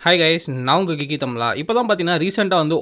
Hi guys, நான் உங்கள் Geekytamizha. இப்போ தான் பார்த்தீங்கன்னா ரீசெண்டாக வந்து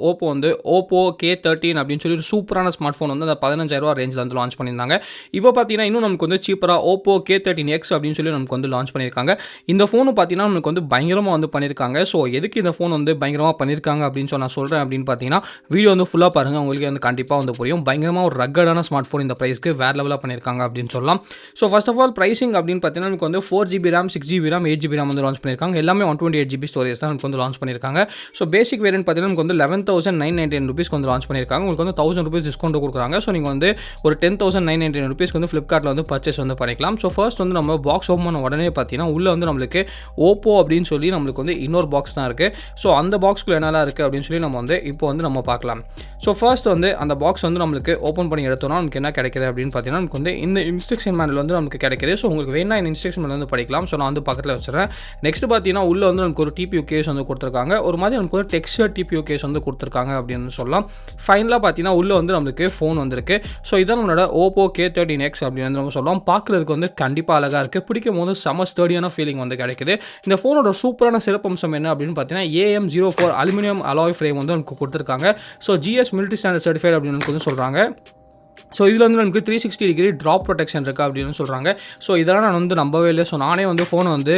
Oppo K13 அப்படின்னு சொல்லி ஒரு சூப்பரான ஸ்மார்ட் ஃபோன் வந்து அந்த 15,000 ரேஞ்சில் வந்து லான்ச் பண்ணியிருந்தாங்க. இப்போ பார்த்தீங்கன்னா இன்னும் நமக்கு வந்து சீப்பராக Oppo K13X அப்படின்னு சொல்லி நமக்கு வந்து லான்ச் பண்ணியிருக்காங்க. இந்த ஃபோனு பார்த்தீங்கன்னா நமக்கு வந்து பயங்கரமாக வந்து பண்ணியிருக்காங்க. ஸோ எதுக்கு இந்த ஃபோன் வந்து பயங்கரமாக பண்ணியிருக்காங்க அப்படின்னு நான் சொல்கிறேன் அப்படின்னு பார்த்தீங்கன்னா வீடியோ வந்து ஃபுல்லாக பாருங்கள், உங்களுக்கு வந்து கண்டிப்பாக வந்து புரியும். பயங்கரமாக ஒரு ரக்கடான ஸ்மார்ட் ஃபோன் இந்த ப்ரைஸ்க்கு வேறு லெவலாக பண்ணியிருக்காங்க அப்படின்னு சொல்லலாம். So first of all pricing அப்படின்னு பார்த்தீங்கன்னா நமக்கு வந்து 4GB RAM, 6GB RAM, 8GB RAM வந்து லான்ச் பண்ணியிருக்காங்க. எல்லாமே 128GB ஸ்டோரேஜ் நமக்கு வந்து லான்ச் பண்ணியிருக்காங்க. ஸோ பேசிக் வேரியன்ட் பார்த்தீங்கன்னா நமக்கு வந்து 11,999 rupees வந்து லான்ச் பண்ணியிருக்காங்க. உங்களுக்கு வந்து 1,000 rupees டிஸ்கவுண்ட் கொடுக்குறாங்க. ஸோ நீங்கள் வந்து ஒரு 10,999 rupees வந்து ஃப்ளிப்கார்ட்டில் வந்து பர்ச்சேஸ் வந்து பண்ணிக்கலாம். ஸோ ஃபர்ஸ்ட் வந்து நம்ம பாக்ஸ் ஓப்பன் பண்ண உடனே பார்த்தீங்கன்னா உள்ளே வந்து நம்மளுக்கு ஓப்போ அப்படின்னு சொல்லி நம்மளுக்கு வந்து இன்னொரு பாக்ஸ் தான் இருக்குது. ஸோ அந்த பாக்ஸ்க்குள்ள என்னெல்லாம் இருக்குது அப்படின்னு சொல்லி நம்ம வந்து இப்போ வந்து நம்ம பார்க்கலாம். ஸோ ஃபர்ஸ்ட் வந்து அந்த பாக்ஸ் வந்து நம்மளுக்கு ஓப்பன் பண்ணி எடுத்தோம்னா நமக்கு என்ன கிடைக்குது அப்படின்னு பார்த்தீங்கன்னா நமக்கு வந்து இந்த இன்ஸ்ட்ரக்ஷன் மேனுவல் வந்து நமக்கு கிடைக்குது. ஸோ உங்களுக்கு வேணா இந்த இன்ஸ்ட்ரக்ஷன் மேனுவல் வந்து படிக்கலாம். ஸோ நான் வந்து பக்கத்தில் வச்சுறேன். நெக்ஸ்ட் பார்த்தீங்கன்னா உள்ளே வந்து நமக்கு ஒரு டிபியூ கேஸ் வந்து கொடுத்துருக்காங்க. ஒரு மாதிரி நமக்கு ஒரு டெக்ஸ்சர் டிபியூ கேஸ் வந்து கொடுத்துருக்காங்க அப்படின்னு சொல்லலாம். ஃபைனலாக பார்த்தீங்கன்னா உள்ளே வந்து நம்மளுக்கு ஃபோன் வந்திருக்கு. ஸோ இதான் நம்மளோட Oppo K13X அப்படின்னு நம்ம சொல்லலாம். பார்க்குறதுக்கு வந்து கண்டிப்பாக அழகாக இருக்குது. பிடிக்கும் போது செம ஸ்டடியான ஃபீலிங் வந்து கிடைக்குது. இந்த ஃபோனோட சூப்பரான சிறப்பம்சம் என்ன அப்படின்னு பார்த்தீங்கன்னா AM04 அலுமினியம் அலாய் ஃப்ரேம் வந்து நமக்கு கொடுத்துருக்காங்க. So GS military standard certified அப்படின்னு வந்து சொல்கிறாங்க. ஸோ இதில் வந்து நமக்கு 360 டிகிரி ட்ராப் ப்ரொடெக்ஷன் இருக்குது அப்படின்னு சொல்கிறாங்க. ஸோ இதெல்லாம் நான் வந்து நம்பவே இல்லை. ஸோ நானே வந்து ஃபோனை வந்து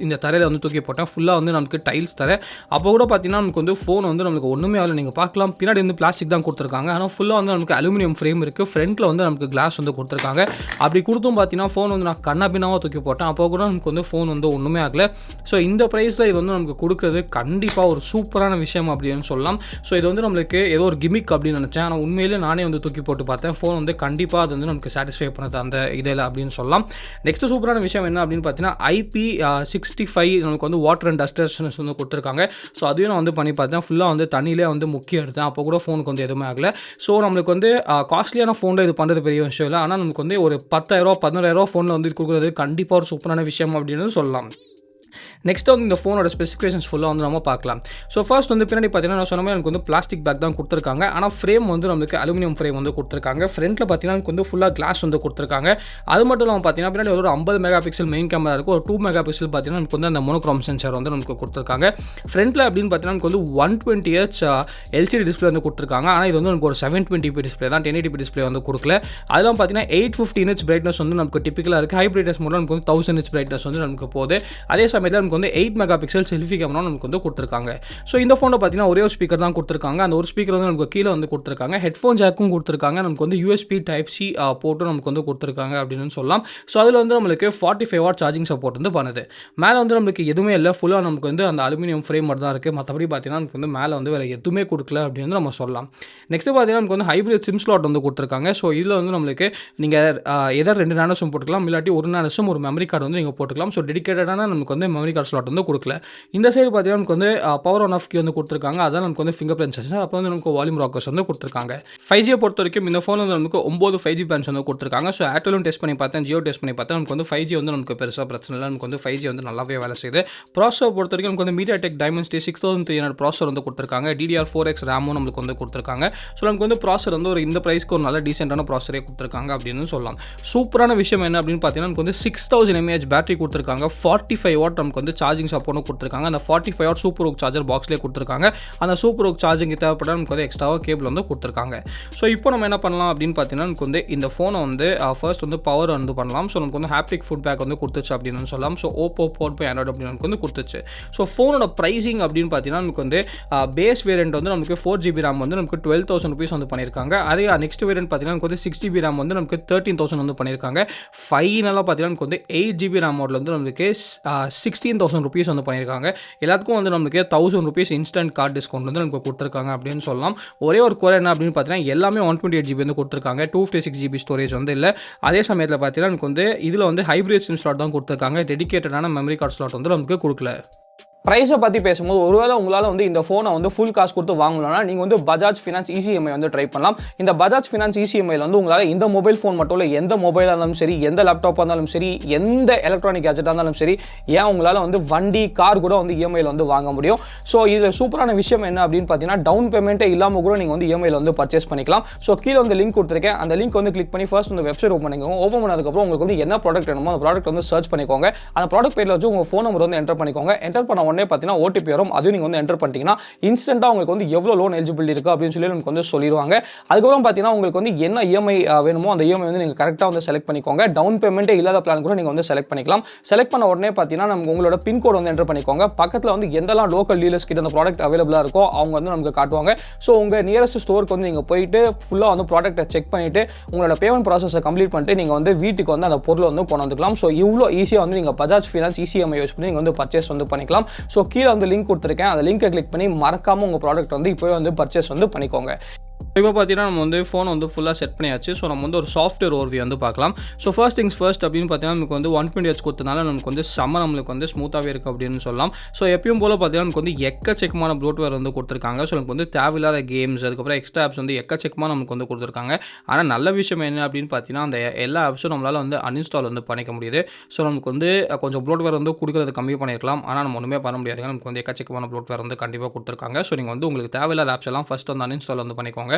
இந்த தரையில் வந்து தூக்கி போட்டேன். ஃபுல்லாக வந்து நமக்கு டைல்ஸ் தர. அப்போ கூட பார்த்தீங்கன்னா நமக்கு வந்து ஃபோன் வந்து நமக்கு ஒன்றுமே ஆகலை. நீங்கள் பார்க்கலாம், பின்னாடி வந்து பிளாஸ்டிக் தான் கொடுத்துருக்காங்க. ஆனால் ஃபுல்லாக வந்து நமக்கு அலுமினியம் ஃப்ரேம் இருக்குது. ஃப்ரண்ட்டில் வந்து நமக்கு கிளாஸ் வந்து கொடுத்துருக்காங்க. அப்படி கொடுத்தும் பார்த்தீங்கன்னா ஃபோன் வந்து நான் கண்ணாபின்னாவாக தூக்கி போட்டேன். அப்போ கூட நமக்கு வந்து ஃபோன் வந்து ஒன்றுமே ஆகலை. ஸோ இந்த ப்ரைஸில் இது வந்து நமக்கு கொடுக்குறது கண்டிப்பாக ஒரு சூப்பரான விஷயம் அப்படின்னு சொல்லலாம். ஸோ இது வந்து நம்மளுக்கு ஏதோ ஒரு கிமிக் அப்படின்னு நினச்சேன். ஆனால் உண்மையிலே நானே வந்து தூக்கி போட்டு பார்த்தேன். ஃபோன் வந்து கண்டிப்பாக அது வந்து நமக்கு சாட்டிஸ்ஃபை பண்ணது அந்த இதில் அப்படின்னு சொல்லலாம். நெக்ஸ்ட் சூப்பரான விஷயம் என்ன அப்படின்னு பார்த்தீங்கன்னா IP65 நமக்கு வந்து வாட்டர் அண்ட் டஸ்ட் ரெசிஸ்டன்ஸ் வந்து கொடுத்துருக்காங்க. ஸோ அதையும் நான் வந்து பண்ணி பார்த்தேன். ஃபுல்லாக வந்து தண்ணியிலே வந்து முக்கியம் எடுத்தேன். அப்போ கூட ஃபோனுக்கு வந்து எதுவுமே ஆகலை. ஸோ நம்மளுக்கு வந்து காஸ்ட்லியான ஃபோனில் இது பண்ணுறது பெரிய விஷயம் இல்லை. ஆனால் நமக்கு வந்து ஒரு 10,000 11,000 ஃபோனில் வந்து இது கொடுக்குறது கண்டிப்பாக ஒரு சூப்பரான விஷயம் அப்படின்னு சொல்லலாம். நெக்ஸ்ட் வந்து இந்த ஃபோனோட ஸ்பெசிஃபிகேஷன்ஸ் ஃபுல்லாக வந்து நம்ம பார்க்கலாம். ஸோ ஃபர்ஸ்ட் வந்து பின்னாடி பார்த்தீங்கன்னா நான் சொன்ன மாதிரி எனக்கு வந்து பிளாஸ்டிக் பேக் தான் கொடுத்துருக்காங்க. ஆனால் ஃப்ரேம் வந்து நம்மளுக்கு அலுமினியம் ஃப்ரேம் வந்து கொடுத்துருக்காங்க. ஃப்ரண்ட்டில் பார்த்தீங்கன்னா எனக்கு வந்து ஃபுல்லாக கிளாஸ் வந்து கொடுத்துருக்காங்க. அது மட்டும் இல்லாமல் பார்த்தீங்கன்னா பின்னாடி ஒரு 50 மெகா பிக்சல் மெயின் கேமரா இருக்குது. ஒரு 2 மெகா பிக்சல் பார்த்தீங்கன்னா நமக்கு வந்து அந்த மோனோக்ரோம் சென்சார் வந்து நமக்கு கொடுத்துருக்காங்க. ஃப்ரண்ட்டில் அப்படின்னு பார்த்தீங்கன்னா நமக்கு வந்து 120Hz LCD டிஸ்பிளே வந்து கொடுத்துருக்காங்க. ஆனால் இது வந்து நமக்கு ஒரு 720p டிஸ்பிளே தான், 1080p டிஸ்பிளே வந்து கொடுக்கல. அதெல்லாம் பார்த்தீங்கன்னா 850 nits பிரைட்னஸ் வந்து நமக்கு டிப்பிக்கலாக இருக்குது. ஹை பிரைட்னஸ் மூலம் நமக்கு வந்து 1000 nits பிரைட்னஸ் வந்து நமக்கு போகுது. அதே சமயத்தில் நமக்கு வந்து 8 மெகா பிக்சல் செல்ஃபி கேமரா நமக்கு வந்து கொடுத்துருக்காங்க. ஸோ இந்த ஃபோனில் பார்த்தீங்கன்னா ஒரே ஒரு ஸ்பீக்கர் தான் கொடுத்துருக்காங்க. அந்த ஒரு ஸ்பீக்கர் வந்து நமக்கு கீழே வந்து கொடுத்துருக்காங்க. ஹெட்ஃபோன் ஜாக்கும் கொடுத்துருக்காங்க. நமக்கு வந்து USB Type-C போர்ட்டும் நமக்கு வந்து கொடுத்துருக்காங்க அப்படின்னு சொல்லலாம். ஸோ அதில் வந்து நம்மளுக்கு 45 வாட் சார்ஜிங் சப்போர்ட் வந்து பண்ணுது. மேலே வந்து நம்மளுக்கு எதுவுமே இல்லை. ஃபுல்லாக நமக்கு வந்து அந்த அலுமினியம் ஃப்ரேம் மட்டும் தான் இருக்குது. மற்றபடி பார்த்தீங்கன்னா நமக்கு வந்து மேலே வந்து வேறு எதுவுமே கொடுக்கல அப்படின்னு நம்ம சொல்லலாம். நெக்ஸ்ட் பார்த்தீங்கன்னா நமக்கு வந்து ஹைப்ரிட் சிம் ஸ்லாட் வந்து கொடுத்துருக்காங்க. ஸோ இதில் வந்து நம்மளுக்கு நீங்கள் எதாவது 2 நானோ சிம் போட்டுக்கலாம், இல்லாட்டி ஒரு நானோ சிம் ஒரு மெமரி கார்டு வந்து நீங்கள் போட்டுக்கலாம். ஸோ டெடிகேட்டடான நமக்கு வந்து மெமரி கார்டு ஸ்லாட் வந்து கொடுக்கல. இந்த சைடு பார்த்தீங்கன்னா நமக்கு வந்து பவர் ஆன் ஆஃப் கீ வந்து கொடுத்துருக்காங்க. அதான் நமக்கு வந்து ஃபிங்கர் பிரிண்ட் சென்சார். அப்போ வந்து நமக்கு வால்யூம் ராக்கர்ஸ் வந்து கொடுத்துருக்காங்க. 5G பொறுத்த வரைக்கும் இந்த ஃபோன் வந்து நமக்கு 9 5G பேண்ட்ஸ் வந்து கொடுத்துருக்காங்க. ஸோ ஏர்டெலும் டெஸ்ட் பண்ணி பார்த்தேன், ஜியோ டெஸ்ட் பண்ணி பார்த்தேன். நமக்கு வந்து 5G வந்து நமக்கு பெருசாக பிரச்சனை இல்லை. நமக்கு வந்து 5G வந்து நல்லாவே வேலை செய்யுது. ப்ராசஸர் பொறுத்த வரைக்கும் நமக்கு வந்து MediaTek Dimensity 6300 ப்ராசஸர் வந்து கொடுத்துருக்காங்க. DDR4X ரேமும் நமக்கு வந்து கொடுத்துருக்காங்க. ஸோ நமக்கு வந்து ப்ராசஸர் வந்து ஒரு இந்த ப்ரைஸ்க்கு ஒரு நல்ல டீசென்டான ப்ராசஸரே கொடுத்துருக்காங்க அப்படின்னு சொல்லலாம். சூப்பரான விஷயம் என்ன அப்படின்னு பார்த்தீங்கன்னா நமக்கு வந்து 6000 mAh பேட்டரி கொடுத்துருக்காங்க. 45 வாட் நமக்கு வந்து சார்ஜிங் சப்போர்ட்டும் கொடுத்துருக்காங்க. அந்த 45 வாட் சூப்பர் ஹூக் சார்ஜர் பாக்ஸ்லேயே கொடுத்துருக்காங்க. அந்த சூப்பர் ஹூக் சார்ஜிங் தேவைப்பட நமக்கு வந்து எக்ஸ்ட்ராவாக கேபிள் வந்து கொடுத்துருக்காங்க. ஸோ இப்போ நம்ம என்ன பண்ணலாம் அப்படின்னு பார்த்தீங்கன்னா நமக்கு வந்து இந்த ஃபோனை வந்து ஃபர்ஸ்ட் வந்து பவர் வந்து பண்ணலாம். ஸோ நமக்கு வந்து ஹாப்டிக் ஃபீட்பேக் வந்து கொடுத்துச்சு அப்படின்னு சொல்லலாம். So Oppo Port by Android அப்படின்னு நமக்கு வந்து கொடுத்துச்சு. ஸோ ஃபோனோட ப்ரைசிங் அப்படின்னு பார்த்தீங்கன்னா நமக்கு வந்து பேஸ் வேரியன்ட் வந்து நமக்கு 4GB RAM வந்து நமக்கு 12,000 rupees வந்து பண்ணியிருக்காங்க. அதே நெக்ஸ்ட் வேரியன்ட் பார்த்தீங்கன்னா நமக்கு வந்து 6GB RAM வந்து நமக்கு 13,000 வந்து பண்ணியிருக்காங்க. ஃபைனலாக பார்த்தீங்கன்னா நமக்கு வந்து 8GB RAM மாடல் வந்து நமக்கு 16,000 rupees வந்து பண்ணியிருக்காங்க. எல்லாத்துக்கும் வந்து நமக்கு 1,000 rupees இன்ஸ்டன்ட் கார்டு டிஸ்கவுண்ட் வந்து நமக்கு கொடுத்துருக்காங்க அப்படின்னு சொல்லலாம். ஒரே ஒரு குறை என்ன அப்படின்னு பார்த்தீங்கன்னா எல்லாமே 128GB வந்து கொடுத்துருக்காங்க. 256GB ஸ்டோரேஜ் வந்து இல்லை. அதே சமயத்தில் பார்த்தீங்கன்னா நமக்கு வந்து இதில் வந்து ஹைப்ரிட் சிம் ஸ்லாட் தான் கொடுத்துருக்காங்க. டெடிகேட்டடான மெமரி கார்டு ஸ்லாட் வந்து நமக்கு கொடுக்கல. ப்ரைஸை பற்றி பேசும்போது ஒருவேளை உங்களால் வந்து இந்த ஃபோனை வந்து ஃபுல் காசு கொடுத்து வாங்கலாம்னா நீங்கள் வந்து பஜாஜ் ஃபினான்ஸ் ECMI வந்து ட்ரை பண்ணலாம். இந்த பஜாஜ் ஃபினான்ஸ் ECMI வந்து உங்களால் இந்த மொபைல் ஃபோன் மட்டும் இல்லை, எந்த மொபைலாக இருந்தாலும் சரி, எந்த லேப்டாப்பாக இருந்தாலும் சரி, எந்த எலக்ட்ரானிக் கேஜெட்டாக இருந்தாலும் சரி, ஏன் உங்களால் வந்து வண்டி கார் கூட வந்து EMIயில் வந்து வாங்க முடியும். ஸோ இதில் சூப்பரான விஷயம் என்ன அப்படின்னு பார்த்தீங்கன்னா டவுன் பேமெண்ட்டே இல்லாமல் கூட நீங்கள் வந்து EMIயில் வந்து பர்ச்சேஸ் பண்ணிக்கலாம். ஸோ கீழே வந்து லிங்க் கொடுத்துருக்கேன். அந்த லிங்க் வந்து கிளிக் பண்ணி ஃபர்ஸ்ட் வந்து வெப்சைட் ஓப்பன் பண்ணிக்கோங்க. ஓப்பன் பண்ணதுக்கப்புறம் உங்களுக்கு வந்து என்ன ப்ராடக்ட் வேணுமோ அந்த ப்ராடக்ட் வந்து சர்ச் பண்ணிக்கோங்க. அந்த ப்ராடக்ட் பேரில் வச்சு உங்கள் ஃபோன் நம்பர் வந்து என்டர் பண்ணிக்கோங்க. என்டர் பண்ண உடனே பார்த்தீங்கன்னா ஓடிபி வரும். அதுவும் நீங்கள் வந்து என்டர் பண்ணிட்டீங்கன்னா இன்ஸ்டன்ட்டாக உங்களுக்கு வந்து எவ்வளோ லோன் எலிஜிபிலிட்டி இருக்குது அப்படின்னு சொல்லி நமக்கு வந்து சொல்லிடுவாங்க. அதுக்கப்புறம் பார்த்தீங்கன்னா உங்களுக்கு வந்து என்ன இஎம்ஐ வேணுமோ அந்த இஎம்ஐ வந்து நீங்கள் கரெக்டாக வந்து செலக்ட் பண்ணிக்கோங்க. டவுன் பேமெண்ட்டே இல்லாத பிளான் கூட நீங்கள் வந்து செலக்ட் பண்ணிக்கலாம். செலக்ட் பண்ண உடனே பார்த்தீங்கன்னா நமக்கு உங்களோட பின்கோடு வந்து என்டர் பண்ணிக்கோங்க. பக்கத்தில் வந்து எந்தெல்லாம் லோக்கல் டீலர்ஸ் கிட்ட அந்த ப்ராடக்ட் அவைலபிளாக இருக்கோ அவங்க வந்து நமக்கு காட்டுவாங்க. ஸோ உங்கள் நியரஸ்ட் ஸ்டோருக்கு வந்து நீங்கள் போயிட்டு ஃபுல்லாக வந்து ப்ராடக்ட்டை செக் பண்ணிவிட்டு உங்களோட பேமெண்ட் ப்ராசஸை கம்ப்ளீட் பண்ணிட்டு நீங்கள் வந்து வீட்டுக்கு வந்து அந்த பொருளை வந்து கொண்டு வந்துக்கலாம். ஸோ இவ்வளோ ஈஸியாக வந்து நீங்கள் பஜாஜ் ஃபினான்ஸ் இசிஎம்ஐ யூஸ் பண்ணி நீங்கள் வந்து பர்ச்சேஸ் வந்து பண்ணிக்கலாம். ஸோ கீழே வந்து லிங்க் கொடுத்துருக்கேன். அந்த லிங்கை கிளிக் பண்ணி மறக்காமல் உங்கள் ப்ராடக்ட் வந்து இப்போவே வந்து பர்ச்சேஸ் வந்து பண்ணிக்கோங்க. இப்போ பார்த்தீங்கன்னா நம்ம வந்து ஃபோன் வந்து ஃபுல்லாக செட் பண்ணியாச்சு. ஸோ நம்ம வந்து ஒரு சாஃப்ட்வேர் ஓவர்வியூ வந்து பார்க்கலாம். ஸோ ஃபர்ஸ்ட் திங்ஸ் ஃபர்ஸ்ட் அப்படின்னு பார்த்தீங்கன்னா நமக்கு வந்து 120Hz கொடுத்தனால நமக்கு வந்து நம்மளுக்கு வந்து ஸ்மூத்தாகவே இருக்குது அப்படின்னு சொல்லலாம். ஸோ எப்பயும் போல் பார்த்தீங்கன்னா நமக்கு வந்து எக்கச்சக்கமான ப்ளோட்வேர் வந்து கொடுத்துருக்காங்க. ஸோ நமக்கு வந்து தேவையில்லாத கேம்ஸ் அதுக்கப்புறம் எக்ஸ்ட்ரா ஆப்ஸ் வந்து எக்கச்சக்கமாக நமக்கு வந்து கொடுத்துருக்காங்க. ஆனால் நல்ல விஷயம் என்ன அப்படின்னு பார்த்தீங்கன்னா அந்த எல்லா ஆப்ஸும் நம்மளால் வந்து அன்இன்ஸ்டால் வந்து பண்ணிக்க முடியுது. ஸோ நமக்கு வந்து கொஞ்சம் ப்ளோட்வேர் வந்து கொடுக்குறது கம்மி பண்ணியிருக்கலாம். ஆனால் நம்ம ஒன்றுமே பண்ண முடியாது. நமக்கு வந்து எக்கச்சக்கமான ப்ளோட்வேர் வந்து கண்டிப்பாக கொடுத்துருக்காங்க. ஸோ நீங்கள் வந்து உங்களுக்கு தேவையில்லாத ஆப்ஸ் எல்லாம் ஃபஸ்ட் வந்து அன்இன்ஸ்டால் வந்து பண்ணிக்கோங்க.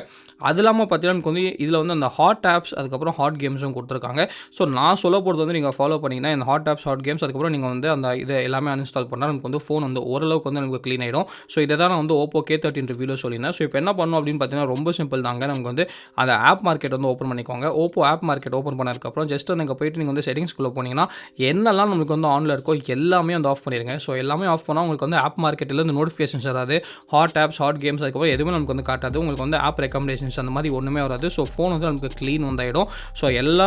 அது இல்லாமல் பார்த்தீங்கன்னா நமக்கு வந்து இதில் வந்து அந்த ஹாட் ஆப்ஸ் அதுக்கப்புறம் ஹாட் கேம்ஸும் கொடுத்துருக்காங்க. ஸோ நான் சொல்ல போகிறது வந்து நீங்கள் ஃபாலோ பண்ணிங்கன்னா இந்த ஹாட் ஆப்ஸ் ஹாட் கேம்ஸ் அதுக்கப்புறம் நீங்கள் வந்து அந்த இது எல்லாமே அன்இன்ஸ்டால் பண்ணால் நமக்கு வந்து ஃபோன் வந்து ஓரளவுக்கு வந்து நமக்கு க்ளீன் ஆகிடும். ஸோ இதை தான் நான் வந்து Oppo K13 ரிவ்யூவில் சொல்லியிருந்தேன். ஸோ இப்போ என்ன பண்ணணும் அப்படின்னு பார்த்தீங்கன்னா ரொம்ப சிம்பிள் தாங்க. நமக்கு வந்து அந்த ஆப் மார்க்கெட் வந்து ஓப்பன் பண்ணிக்கோங்க. Oppo ஆப் மார்க்கெட் ஓப்பன் பண்ணதுக்கப்புறம் ஜஸ்ட் வந்து அங்கே போயிட்டு நீங்கள் வந்து செட்டிங்ஸ்குள்ளே போனீங்கன்னா என்னெல்லாம் நமக்கு வந்து ஆனில் இருக்கோ எல்லாமே வந்து ஆஃப் பண்ணிடுங்க. ஸோ எல்லாமே ஆஃப் பண்ணால் உங்களுக்கு வந்து ஆப் மார்க்கெட்டில் இந்த நோட்டிஃபிகேஷன்ஸ் வராது. ஹாட் ஆப்ஸ் ஹாட் கேம்ஸ் அதுக்கப்புறம் எதுவுமே நமக்கு வந்து காட்டாது. உங்களுக்கு வந்து ஆப் ரெக்கமெண்டேஷன்ஸ் அந்த மாதிரி ஒன்றுமே வராது. ஸோ ஃபோன் வந்து நமக்கு க்ளீன் வந்தாயிடும். ஸோ எல்லா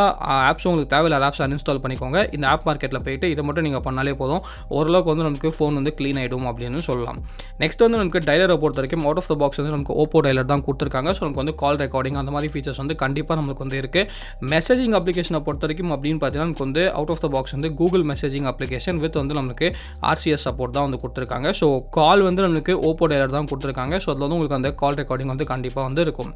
ஆப்ஸும் உங்களுக்கு தேவையில்லாத ஆப்ஸ் அன்இன்ஸ்டால் பண்ணிக்கோங்க. இந்த ஆப் மார்க்கெட்டில் போயிட்டு இதை மட்டும் நீங்கள் பண்ணாலே போதும். ஓரளவுக்கு வந்து நமக்கு ஃபோன் வந்து க்ளீன் ஆகிடும் அப்படின்னு சொல்லலாம். நெக்ஸ்ட் வந்து நமக்கு டைலரை பொறுத்த வரைக்கும் அவுட் ஆஃப் த பாக்ஸ் வந்து நமக்கு Oppo டைலர் தான் கொடுத்துருக்காங்க. ஸோ நமக்கு வந்து கால் ரெக்கார்டிங் அந்த மாதிரி ஃபீச்சர்ஸ் வந்து கண்டிப்பாக நமக்கு வந்து இருக்குது. மெசேஜிங் அப்ளிகேஷனை பொறுத்த வரைக்கும் அப்படின்னு பார்த்தீங்கன்னா நமக்கு வந்து அவுட் ஆஃப் த பாக்ஸ் வந்து கூகுள் மெசேஜிங் அப்ளிகேஷன் வித் வந்து நமக்கு RCS சப்போர்ட் தான் வந்து கொடுத்துருக்காங்க. ஸோ கால் வந்து நமக்கு Oppo டைலர் தான் கொடுத்துருக்காங்க. ஸோ அதில் வந்து உங்களுக்கு அந்த கால் ரெக்கார்டிங் வந்து கண்டிப்பாக வந்து இருக்கும்.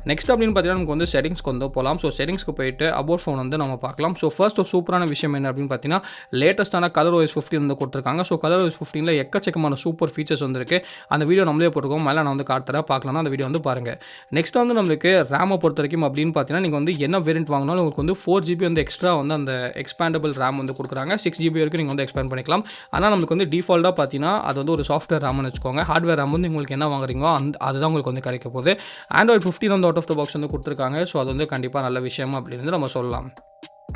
நெக்ஸ்ட் அப்படின்னு பார்த்தீங்கன்னா நமக்கு வந்து செட்டிங்ஸ்க்கு வந்து போகலாம். ஸோ செட்டிங்ஸ்க்கு போயிட்டு அபவுட் ஃபோன் வந்து நம்ம பார்க்கலாம். ஸோ ஃபர்ஸ்ட் ஒரு சூப்பரான விஷயம் என்ன அப்படின்னு பார்த்தீங்கன்னா லேட்டஸ்ட்டான ColorOS 15 வந்து கொடுத்துருக்காங்க. ஸோ ColorOS 15ல் எக்கச்சக்கமான சூப்பர் ஃபீச்சர்ஸ் வந்துருக்கு. அந்த வீடியோ நம்மளே போட்டுருக்கோம். மேலே நான் வந்து காட்டுறேன், பார்க்கலாம்னா அந்த வீடியோ வந்து பாருங்கள். நெக்ஸ்ட் வந்து நம்மளுக்கு ரேமை பொறுத்த வரைக்கும் அப்படின்னு பார்த்தீங்கன்னா நீங்கள் வந்து என்ன வேரியன்ட் வாங்கினாலும் உங்களுக்கு வந்து 4GB வந்து எக்ஸ்ட்ரா வந்து அந்த எக்ஸ்பேண்டபிள் ரேம் வந்து கொடுக்குறாங்க. 6GB வரைக்கும் நீங்கள் வந்து எக்ஸ்பேண்ட் பண்ணிக்கலாம். ஆனால் நமக்கு வந்து டிஃபால்ட்டாக பார்த்தீங்கன்னா அது வந்து ஒரு சாஃப்ட்வேர் ரேம்னு வச்சுக்கோங்க. ஹார்ட்வேர் ரேம் வந்து உங்களுக்கு என்ன வாங்குறீங்களோ அதுதான் உங்களுக்கு வந்து கிடைக்க போகுது. Android 15 வந்து அவுட் ஆஃப் த பாக்ஸ் வந்து கொடுத்துருக்காங்க. ஸோ அது வந்து கண்டிப்பாக நல்ல விஷயம் அப்படின்னு நம்ம சொல்லலாம்.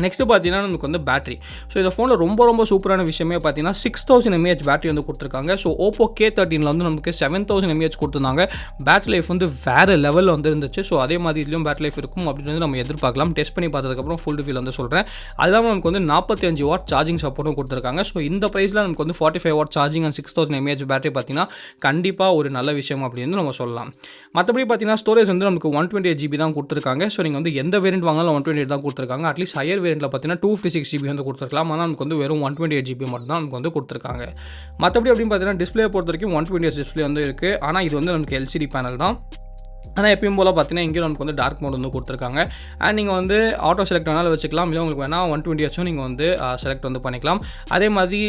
நெக்ஸ்ட்டு பார்த்தீங்கன்னா நமக்கு வந்து பேட்டரி. ஸோ இந்த ஃபோனில் ரொம்ப சூப்பரான விஷயமே பார்த்தீங்கன்னா 6000 mAh பேட்டரி வந்து கொடுத்துருக்காங்க. ஸோ Oppo K13ல் வந்து நமக்கு 7000 mAh கொடுத்துருந்தாங்க. பேட்டரி லைஃப் வந்து வேறு லெவலில் வந்து இருந்துச்சு. ஸோ அதே மாதிரி இதுலேயும் பேட்டரி லைஃப் இருக்கும் அப்படின்னு வந்து நம்ம எதிர்பார்க்கலாம். டெஸ்ட் பண்ணி பார்த்ததுக்கப்புறம் ஃபுல் ரிவ்யூ வந்து சொல்கிறேன். அது இல்லாமல் நமக்கு வந்து 45 வாட் சார்ஜிங் சப்போர்ட்டும் கொடுத்துருக்காங்க. ஸோ இந்த ப்ரைஸில் நமக்கு வந்து 45 watt charging and 6000 mAh battery பார்த்தீங்கன்னா கண்டிப்பாக ஒரு நல்ல விஷயம் அப்படின்னு நம்ம சொல்லலாம். மற்றபடி பார்த்தீங்கன்னா ஸ்டோரேஜ் வந்து நமக்கு 128GB தான் கொடுத்துருக்காங்க. ஸோ நீங்கள் வந்து எந்த வேரியன்ட் வாங்கினாலும் 128 தான் கொடுத்துருக்காங்க. அட்லீஸ்ட் ஹையர் வேரியன்ட்ல பார்த்தீங்கன்னா 256GB வந்து கொடுத்துருக்கலாம். ஆனால் நமக்கு வந்து வெறும் 128GB மட்டும் தான் நமக்கு வந்து கொடுத்துருக்காங்க. மற்றபடி அப்படின்னு பார்த்தீங்கன்னா டிஸ்பிளே பொறுத்த வரைக்கும் 120Hz டிஸ்பிளே வந்து இருக்குது. ஆனால் இது வந்து நமக்கு LCD பேனல் தான். ஆனால் எப்பயும் போல் பார்த்தீங்கன்னா இங்கேயும் நமக்கு வந்து டார்க் மோட் வந்து கொடுத்துருக்காங்க. அண்ட் நீங்கள் வந்து ஆட்டோ செலக்ட் வேணாலும் வச்சுக்கலாம். இல்லை உங்களுக்கு வேணால் 120Hz நீங்கள் வந்து செலக்ட் வந்து பண்ணிக்கலாம். அதே மாதிரி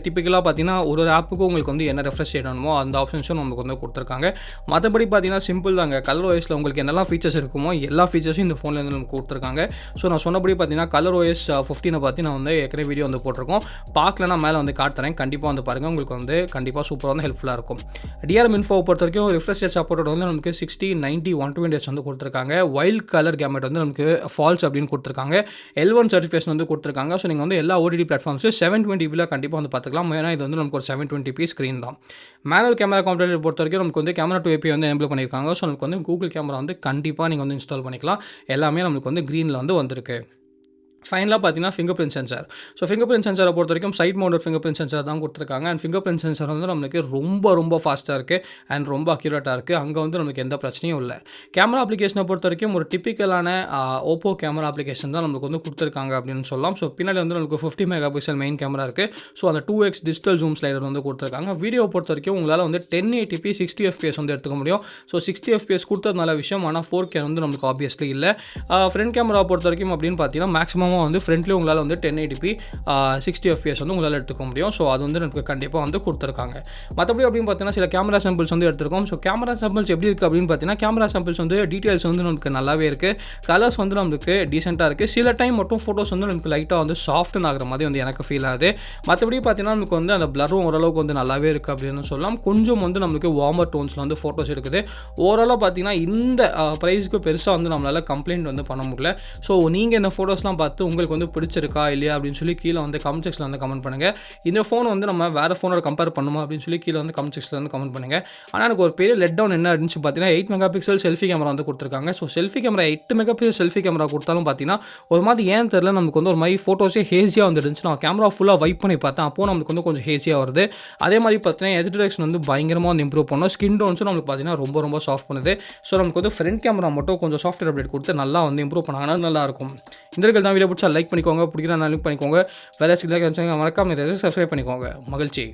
டிப்பிக்கலாக பார்த்தீங்கன்னா ஒரு ஆப்புக்கும் உங்களுக்கு வந்து என்ன ரெஃப்ரெஷ் செய்யணுமோ அந்த ஆப்ஷன்ஸும் நமக்கு வந்து கொடுத்துருக்காங்க. மற்றபடி பார்த்தீங்கன்னா சிம்பிள் தாங்க. ColorOSல உங்களுக்கு என்னெல்லாம் ஃபீச்சர்ஸ் இருக்குமோ எல்லா ஃபீச்சர்ஸும் இந்த ஃபோனில் வந்து நமக்கு கொடுத்துருக்காங்க. ஸோ நான் சொன்னபடி பார்த்தீங்கன்னா ColorOS 15 பற்றி நான் வந்து ஏற்கனவே வீடியோ வந்து போட்டிருக்கோம். பார்க்கலன்னா மேலே வந்து காட்டுறேன். கண்டிப்பாக வந்து பாருங்கள். உங்களுக்கு வந்து கண்டிப்பாக சூப்பராக வந்து ஹெல்ப்ஃபுல்லாக இருக்கும். DRM இன்ஃபோ பொறுத்த வரைக்கும் ரிஃப்ரெஷ் ரேட் சப்போர்ட்டோட வந்து நமக்கு 60, 90, 120Hz வந்து கொடுத்துருக்காங்க. வைல்ட் கலர் கேமெட் வந்து நமக்கு ஃபால்ஸ் அப்படின்னு கொடுத்துருக்காங்க. L1 சர்டிஃபிகேஷன் வந்து கொடுத்துருக்காங்க. ஸோ நீங்கள் வந்து எல்லா OTT பிளாட்ஃபார்ம்ஸும் 720p கண்டிப்பாக வந்து பார்த்துக்கலாம். ஏன்னா இது வந்து நமக்கு ஒரு 720p ஸ்க்ரீன் தான். மேனுவல் கேமரா காம்பனன்ட் பொறுத்த வரைக்கும் நமக்கு வந்து கேமரா 2 API வந்து எனேபிள் பண்ணியிருக்காங்க. ஸோ நமக்கு வந்து கூகுள் கேமரா வந்து கண்டிப்பாக நீங்கள் வந்து இன்ஸ்டால் பண்ணிக்கலாம். எல்லாமே நமக்கு வந்து க்ரீனில் வந்து வந்திருக்கு. ஃபைனலாக பார்த்தீங்கன்னா fingerprint sensor. So fingerprint சென்சாரை பொறுத்த வரைக்கும் side mounted fingerprint sensor தான் கொடுத்துருக்காங்க. அண்ட் ஃபிங்கர் பிரிண்ட் சென்சார் வந்து நம்மளுக்கு ரொம்ப ஃபாஸ்ட்டாக இருக்குது அண்ட் ரொம்ப அக்யூரேட்டாக இருக்குது. அங்கே வந்து நமக்கு எந்த பிரச்சனையும் இல்லை. கேமரா அப்ளிகேஷனை பொறுத்த வரைக்கும் ஒரு டிப்பிக்கலான Oppo கேமரா அப்ளிகேஷன் தான் நமக்கு வந்து கொடுத்துருக்காங்க அப்படின்னு சொல்லலாம். ஸோ பின்னாடி வந்து நமக்கு 50 மெகாபிக்சல் மெயின் கேமரா இருக்குது. ஸோ அந்த 2x டிஜிட்டல் ஜூம் ஸ்லைடர் வந்து கொடுத்துருக்காங்க. வீடியோ பொறுத்த வரைக்கும் உங்களால் வந்து 1080p 60 FPS வந்து எடுத்துக்க முடியும். ஸோ 60 FPS கொடுத்தது நல்ல விஷயம். ஆனால் 4K வந்து நமக்கு ஆப்வியஸ்லி இல்லை. ஃப்ரண்ட் கேமரா பொறுத்த வரைக்கும் அப்படின்னு பார்த்தீங்கன்னா மேக்ஸிமம் தாராளமாக வந்து ஃப்ரண்ட்லேயே உங்களால் வந்து 1080p 60 fps வந்து உங்களால் எடுத்துக்க முடியும். ஸோ அது வந்து எனக்கு கண்டிப்பாக வந்து கொடுத்துருக்காங்க. மற்றபடி அப்படின்னு பார்த்தீங்கன்னா சில கேமரா சாம்பிள்ஸ் வந்து எடுத்துருக்கோம். ஸோ கேமரா சாம்பிள்ஸ் எப்படி இருக்குது அப்படின்னு பார்த்தீங்கன்னா கேமரா சாம்பிள்ஸ் வந்து டீட்டெயில்ஸ் வந்து நமக்கு நல்லாவே இருக்குது. கலர்ஸ் வந்து நமக்கு டீசெண்டாக இருக்குது. சில டைம் மட்டும் ஃபோட்டோஸ் வந்து நமக்கு லைட்டாக வந்து சாஃப்டன் ஆகிற மாதிரி வந்து எனக்கு ஃபீல் ஆகுது. மற்றபடி பார்த்தீங்கன்னா நமக்கு வந்து அந்த பிளரும் ஓரளவுக்கு வந்து நல்லாவே இருக்குது அப்படின்னு சொல்லலாம். கொஞ்சம் வந்து நமக்கு வார்மர் டோன்ஸில் வந்து ஃபோட்டோஸ் இருக்குது. ஓவராலாக பார்த்தீங்கன்னா இந்த ப்ரைஸுக்கு பெருசாக வந்து நம்மளால் கம்ப்ளைண்ட் வந்து பண்ண முடியல. ஸோ நீங்கள் இந்த ஃபோட்டோஸ்லாம் பார்த்து உங்களுக்கு வந்து பிடிச்சிருக்கா இல்லையா அப்படின்னு சொல்லி கீழே வந்து கமெண்ட் செக்ஷனில் வந்து கமெண்ட் பண்ணுங்கள். இந்த ஃபோன் வந்து நம்ம வேறு ஃபோனோட கம்பேர் பண்ணுமா அப்படின்னு சொல்லி கீழே வந்து கமெண்ட் செக்ஷனில் வந்து கமெண்ட் பண்ணுங்கள். ஆனால் எனக்கு ஒரு பெரிய லெட் டவுன் என்ன இருந்துச்சு பார்த்தீங்கன்னா 8 மெகா பிக்சல் செல்ஃபி கேமரா வந்து கொடுத்துருக்காங்க. So selfie camera 8 mega pixel selfie camera கொடுத்தாலும் பார்த்தீங்கன்னா ஒரு மாதிரி ஏன் தெரியல நமக்கு வந்து ஒரு மாதிரி ஃபோட்டோஸே ஹேஸியாக வந்துருந்துச்சு. நான் கேமரா ஃபுல்லாக வைப் பண்ணி பார்த்தேன். அப்போ நமக்கு வந்து கொஞ்சம் ஹேஸியாக வருது. அதே மாதிரி பார்த்தீங்கன்னா எட்ஜ் டிரெக்ஷன் வந்து பயங்கரமாக வந்து இம்ப்ரூவ் பண்ணோம். ஸ்கின் டோன்ஸும் நமக்கு பார்த்தீங்கன்னா ரொம்ப சாஃப்ட் பண்ணுது. ஸோ நமக்கு வந்து ஃப்ரண்ட் கேமரா மட்டும் கொஞ்சம் சாஃப்ட்வேர் அப்டேட் கொடுத்து நல்லா வந்து இம்ப்ரூவ் பண்ணாங்கன்னா நல்லாயிருக்கும். இந்த இருக்கிற தான் வீடியோ பிடிச்சா லைக் பண்ணிக்கோங்க, பிடிக்கிறா லைக் பண்ணிக்கோங்க. வேலை மறக்காம சப்ஸ்கிரைப் பண்ணிக்கோங்க. மகிழ்ச்சி.